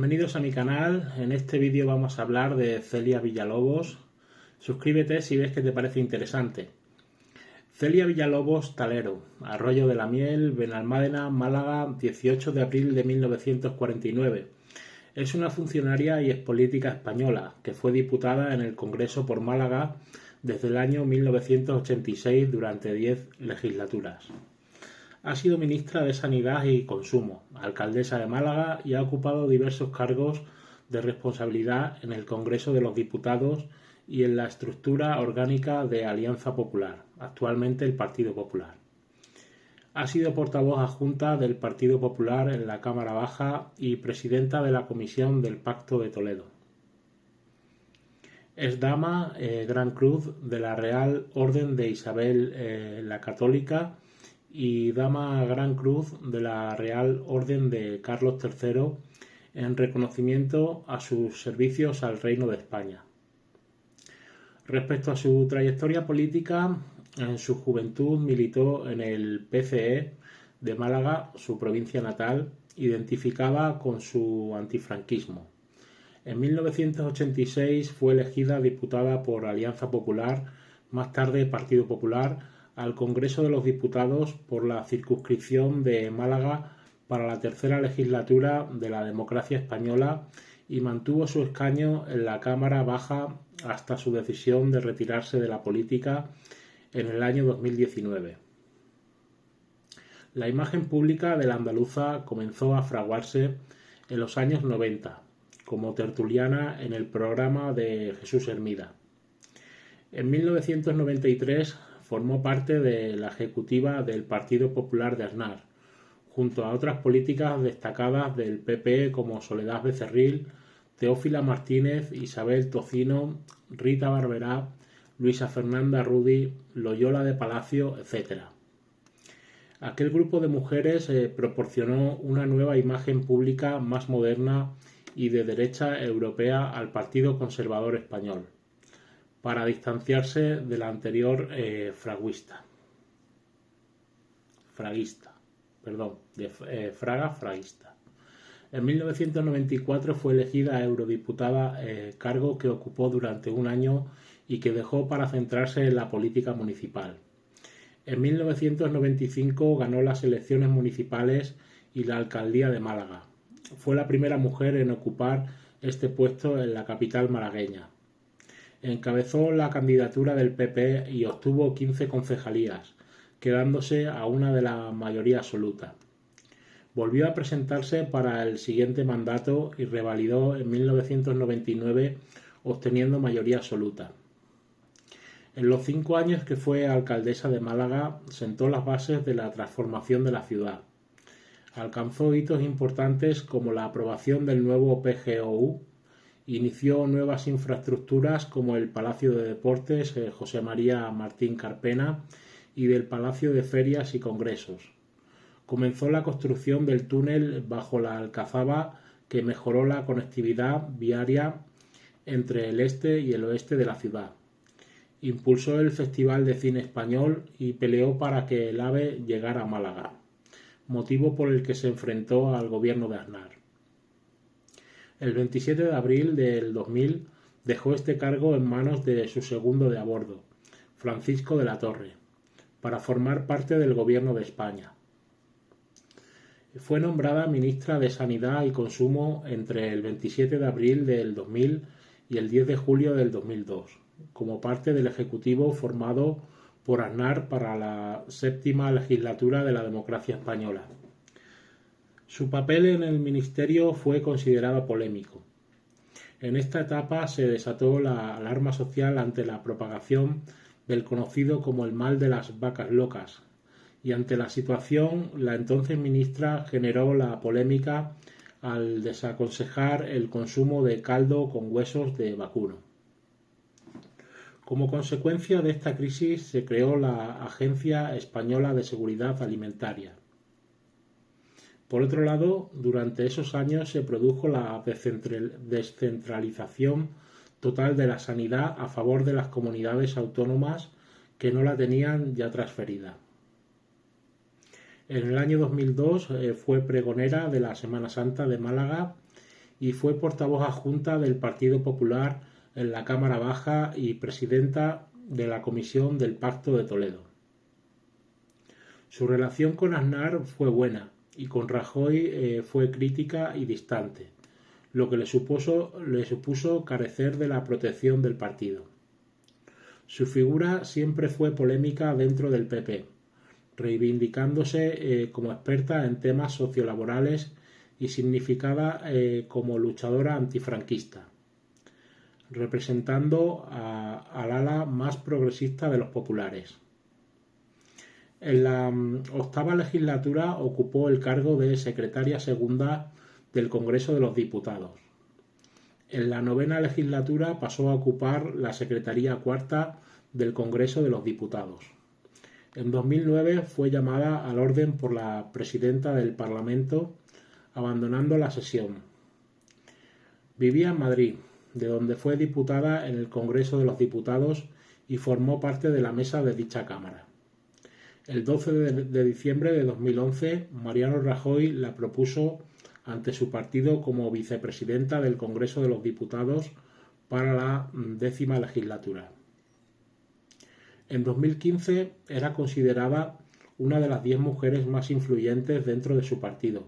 Bienvenidos a mi canal. En este vídeo vamos a hablar de Celia Villalobos. Suscríbete si ves que te parece interesante. Celia Villalobos Talero, Arroyo de la Miel, Benalmádena, Málaga, 18 de abril de 1949. Es una funcionaria y expolítica española que fue diputada en el Congreso por Málaga desde el año 1986 durante 10 legislaturas. Ha sido ministra de Sanidad y Consumo, alcaldesa de Málaga y ha ocupado diversos cargos de responsabilidad en el Congreso de los Diputados y en la estructura orgánica de Alianza Popular, actualmente el Partido Popular. Ha sido portavoz adjunta del Partido Popular en la Cámara Baja y presidenta de la Comisión del Pacto de Toledo. Es dama Gran Cruz de la Real Orden de Isabel la Católica y dama Gran Cruz de la Real Orden de Carlos III en reconocimiento a sus servicios al Reino de España. Respecto a su trayectoria política, en su juventud militó en el PCE de Málaga, su provincia natal, identificada con su antifranquismo. En 1986 fue elegida diputada por Alianza Popular, más tarde Partido Popular, al Congreso de los Diputados por la circunscripción de Málaga para la tercera legislatura de la democracia española y mantuvo su escaño en la Cámara Baja hasta su decisión de retirarse de la política en el año 2019. La imagen pública de la andaluza comenzó a fraguarse en los años 90, como tertuliana en el programa de Jesús Hermida. En 1993 formó parte de la ejecutiva del Partido Popular de Aznar, junto a otras políticas destacadas del PP como Soledad Becerril, Teófila Martínez, Isabel Tocino, Rita Barberá, Luisa Fernanda Rudy, Loyola de Palacio, etc. Aquel grupo de mujeres proporcionó una nueva imagen pública más moderna y de derecha europea al Partido Conservador Español, para distanciarse de la anterior fraguista. En 1994 fue elegida eurodiputada, cargo que ocupó durante un año y que dejó para centrarse en la política municipal. En 1995 ganó las elecciones municipales y la alcaldía de Málaga. Fue la primera mujer en ocupar este puesto en la capital malagueña. Encabezó la candidatura del PP y obtuvo 15 concejalías, quedándose a una de la mayoría absoluta. Volvió a presentarse para el siguiente mandato y revalidó en 1999, obteniendo mayoría absoluta. En los 5 años que fue alcaldesa de Málaga, sentó las bases de la transformación de la ciudad. Alcanzó hitos importantes como la aprobación del nuevo PGOU. Inició nuevas infraestructuras como el Palacio de Deportes José María Martín Carpena y del Palacio de Ferias y Congresos. Comenzó la construcción del túnel bajo la Alcazaba que mejoró la conectividad viaria entre el este y el oeste de la ciudad. Impulsó el Festival de Cine Español y peleó para que el AVE llegara a Málaga, motivo por el que se enfrentó al gobierno de Aznar. El 27 de abril del 2000 dejó este cargo en manos de su segundo de a bordo, Francisco de la Torre, para formar parte del Gobierno de España. Fue nombrada ministra de Sanidad y Consumo entre el 27 de abril del 2000 y el 10 de julio del 2002, como parte del Ejecutivo formado por Aznar para la séptima legislatura de la democracia española. Su papel en el ministerio fue considerado polémico. En esta etapa se desató la alarma social ante la propagación del conocido como el mal de las vacas locas, y ante la situación la entonces ministra generó la polémica al desaconsejar el consumo de caldo con huesos de vacuno. Como consecuencia de esta crisis se creó la Agencia Española de Seguridad Alimentaria. Por otro lado, durante esos años se produjo la descentralización total de la sanidad a favor de las comunidades autónomas que no la tenían ya transferida. En el año 2002 fue pregonera de la Semana Santa de Málaga y fue portavoz adjunta del Partido Popular en la Cámara Baja y presidenta de la Comisión del Pacto de Toledo. Su relación con Aznar fue buena y con Rajoy fue crítica y distante, lo que le supuso carecer de la protección del partido. Su figura siempre fue polémica dentro del PP, reivindicándose como experta en temas sociolaborales y significada como luchadora antifranquista, representando al ala más progresista de los populares. En la octava legislatura ocupó el cargo de secretaria segunda del Congreso de los Diputados. En la novena legislatura pasó a ocupar la secretaría cuarta del Congreso de los Diputados. En 2009 fue llamada al orden por la presidenta del Parlamento, abandonando la sesión. Vivía en Madrid, de donde fue diputada en el Congreso de los Diputados y formó parte de la mesa de dicha Cámara. El 12 de diciembre de 2011, Mariano Rajoy la propuso ante su partido como vicepresidenta del Congreso de los Diputados para la 10ª legislatura. En 2015 era considerada una de las 10 mujeres más influyentes dentro de su partido,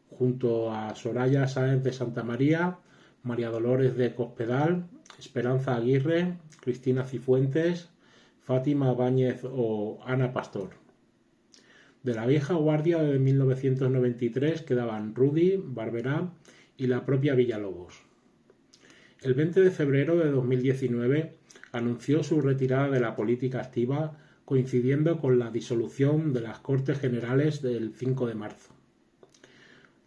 junto a Soraya Sáenz de Santamaría, María Dolores de Cospedal, Esperanza Aguirre, Cristina Cifuentes, Fátima Báñez o Ana Pastor. De la vieja guardia de 1993 quedaban Rudy, Barberá y la propia Villalobos. El 20 de febrero de 2019 anunció su retirada de la política activa, coincidiendo con la disolución de las Cortes Generales del 5 de marzo.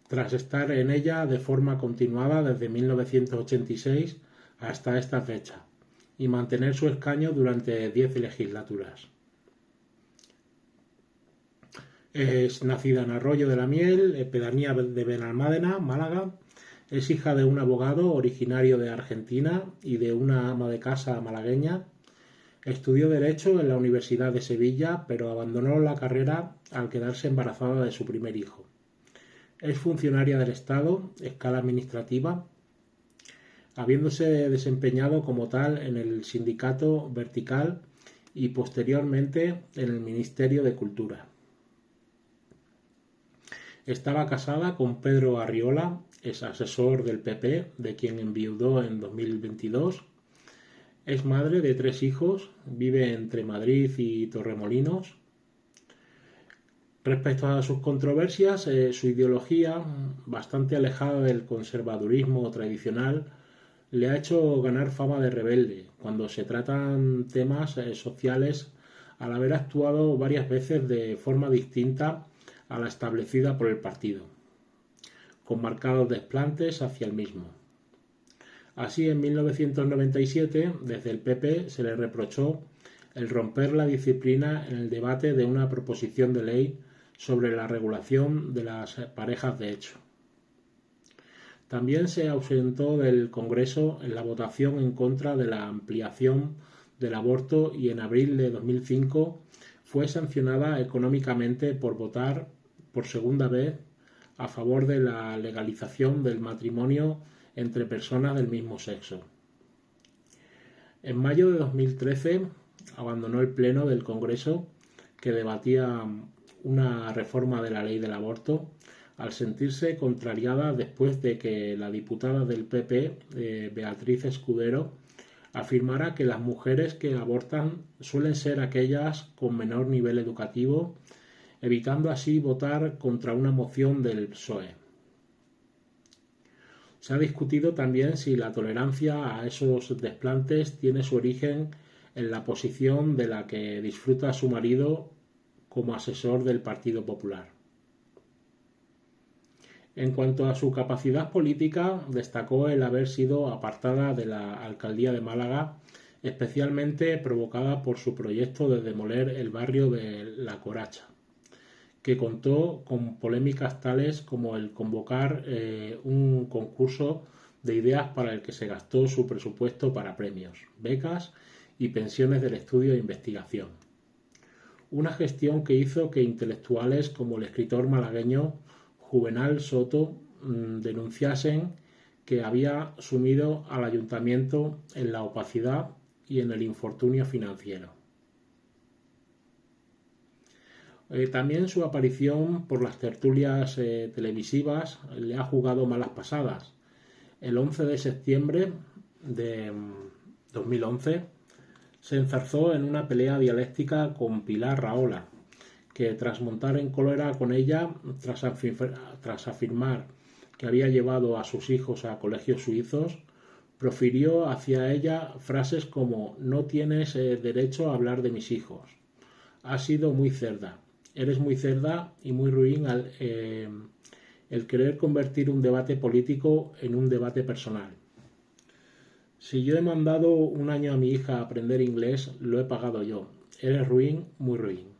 Tras estar en ella de forma continuada desde 1986 hasta esta fecha, y mantener su escaño durante 10 legislaturas. Es nacida en Arroyo de la Miel, pedanía de Benalmádena, Málaga. Es hija de un abogado originario de Argentina y de una ama de casa malagueña. Estudió Derecho en la Universidad de Sevilla, pero abandonó la carrera al quedarse embarazada de su primer hijo. Es funcionaria del Estado, escala administrativa, habiéndose desempeñado como tal en el sindicato Vertical y posteriormente en el Ministerio de Cultura. Estaba casada con Pedro Arriola, es asesor del PP, de quien enviudó en 2022. Es madre de 3 hijos, vive entre Madrid y Torremolinos. Respecto a sus controversias, su ideología, bastante alejada del conservadurismo tradicional, le ha hecho ganar fama de rebelde cuando se tratan temas sociales, al haber actuado varias veces de forma distinta a la establecida por el partido, con marcados desplantes hacia el mismo. Así, en 1997, desde el PP se le reprochó el romper la disciplina en el debate de una proposición de ley sobre la regulación de las parejas de hecho. También se ausentó del Congreso en la votación en contra de la ampliación del aborto y en abril de 2005 fue sancionada económicamente por votar por segunda vez a favor de la legalización del matrimonio entre personas del mismo sexo. En mayo de 2013 abandonó el Pleno del Congreso que debatía una reforma de la ley del aborto al sentirse contrariada después de que la diputada del PP, Beatriz Escudero, afirmara que las mujeres que abortan suelen ser aquellas con menor nivel educativo, evitando así votar contra una moción del PSOE. Se ha discutido también si la tolerancia a esos desplantes tiene su origen en la posición de la que disfruta su marido como asesor del Partido Popular. En cuanto a su capacidad política, destacó el haber sido apartada de la alcaldía de Málaga, especialmente provocada por su proyecto de demoler el barrio de La Coracha, que contó con polémicas tales como el convocar un concurso de ideas para el que se gastó su presupuesto para premios, becas y pensiones del estudio e investigación. Una gestión que hizo que intelectuales como el escritor malagueño Juvenal Soto denunciasen que había sumido al ayuntamiento en la opacidad y en el infortunio financiero. También su aparición por las tertulias televisivas le ha jugado malas pasadas. El 11 de septiembre de 2011 se enzarzó en una pelea dialéctica con Pilar Rahola, que tras montar en cólera con ella, tras afirmar que había llevado a sus hijos a colegios suizos, profirió hacia ella frases como «No tienes derecho a hablar de mis hijos. Has sido muy cerda. Eres muy cerda y muy ruin el querer convertir un debate político en un debate personal. Si yo he mandado un año a mi hija a aprender inglés, lo he pagado yo. Eres ruin, muy ruin».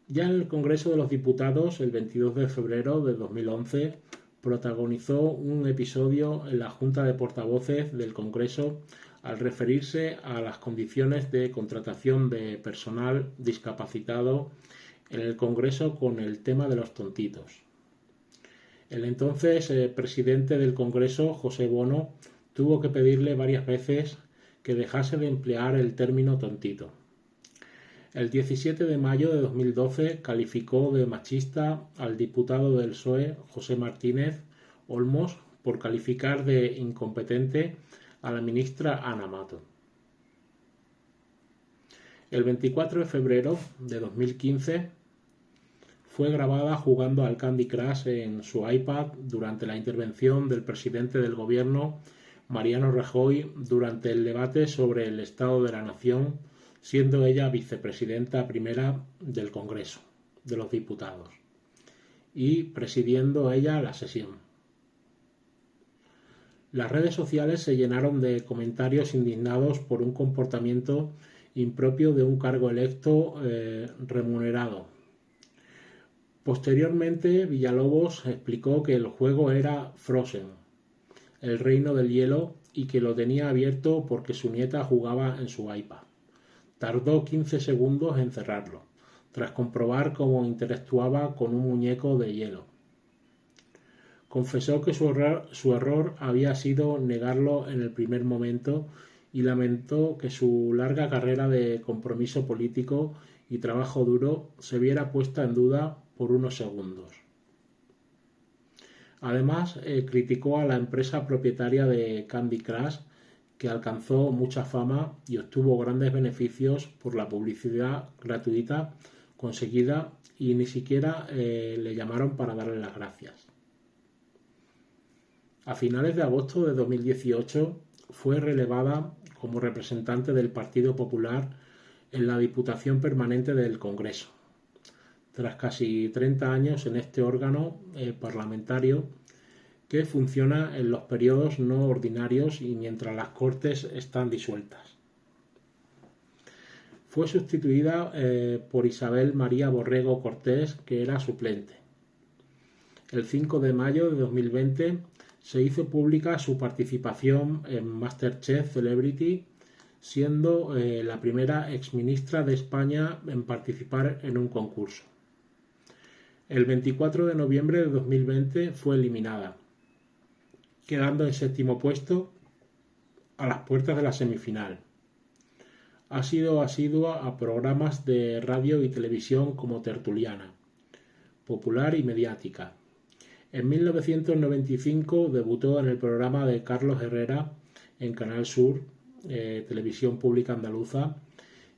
Ya en el Congreso de los Diputados, el 22 de febrero de 2011, protagonizó un episodio en la Junta de Portavoces del Congreso al referirse a las condiciones de contratación de personal discapacitado en el Congreso con el tema de los tontitos. El entonces presidente del Congreso, José Bono, tuvo que pedirle varias veces que dejase de emplear el término tontito. El 17 de mayo de 2012 calificó de machista al diputado del PSOE, José Martínez Olmos, por calificar de incompetente a la ministra Ana Mato. El 24 de febrero de 2015 fue grabada jugando al Candy Crush en su iPad durante la intervención del presidente del gobierno, Mariano Rajoy, durante el debate sobre el Estado de la Nación, siendo ella vicepresidenta primera del Congreso de los Diputados y presidiendo ella la sesión. Las redes sociales se llenaron de comentarios indignados por un comportamiento impropio de un cargo electo remunerado. Posteriormente, Villalobos explicó que el juego era Frozen, el reino del hielo, y que lo tenía abierto porque su nieta jugaba en su iPad. Tardó 15 segundos en cerrarlo, tras comprobar cómo interactuaba con un muñeco de hielo. Confesó que su error había sido negarlo en el primer momento y lamentó que su larga carrera de compromiso político y trabajo duro se viera puesta en duda por unos segundos. Además, criticó a la empresa propietaria de Candy Crush, que alcanzó mucha fama y obtuvo grandes beneficios por la publicidad gratuita conseguida, y ni siquiera le llamaron para darle las gracias. A finales de agosto de 2018 fue relevada como representante del Partido Popular en la Diputación Permanente del Congreso. Tras casi 30 años en este órgano parlamentario, que funciona en los periodos no ordinarios y mientras las Cortes están disueltas. Fue sustituida por Isabel María Borrego Cortés, que era suplente. El 5 de mayo de 2020 se hizo pública su participación en MasterChef Celebrity, siendo la primera exministra de España en participar en un concurso. El 24 de noviembre de 2020 fue eliminada, quedando en séptimo puesto a las puertas de la semifinal. Ha sido asidua a programas de radio y televisión como Tertuliana, Popular y Mediática. En 1995 debutó en el programa de Carlos Herrera en Canal Sur, Televisión Pública Andaluza,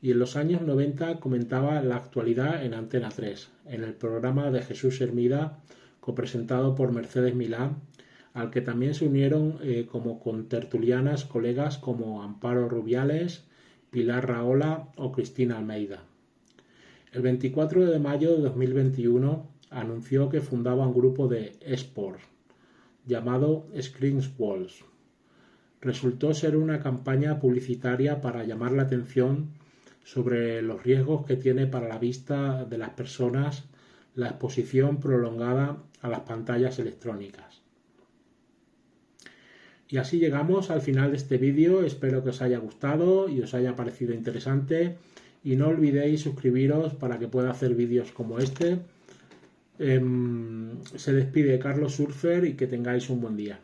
y en los años 90 comentaba la actualidad en Antena 3, en el programa de Jesús Hermida, copresentado por Mercedes Milán, al que también se unieron como contertulianas colegas como Amparo Rubiales, Pilar Rahola o Cristina Almeida. El 24 de mayo de 2021 anunció que fundaba un grupo de eSports llamado Screens Walls. Resultó ser una campaña publicitaria para llamar la atención sobre los riesgos que tiene para la vista de las personas la exposición prolongada a las pantallas electrónicas. Y así llegamos al final de este vídeo. Espero que os haya gustado y os haya parecido interesante, y no olvidéis suscribiros para que pueda hacer vídeos como este. Se despide Carlos Surfer y que tengáis un buen día.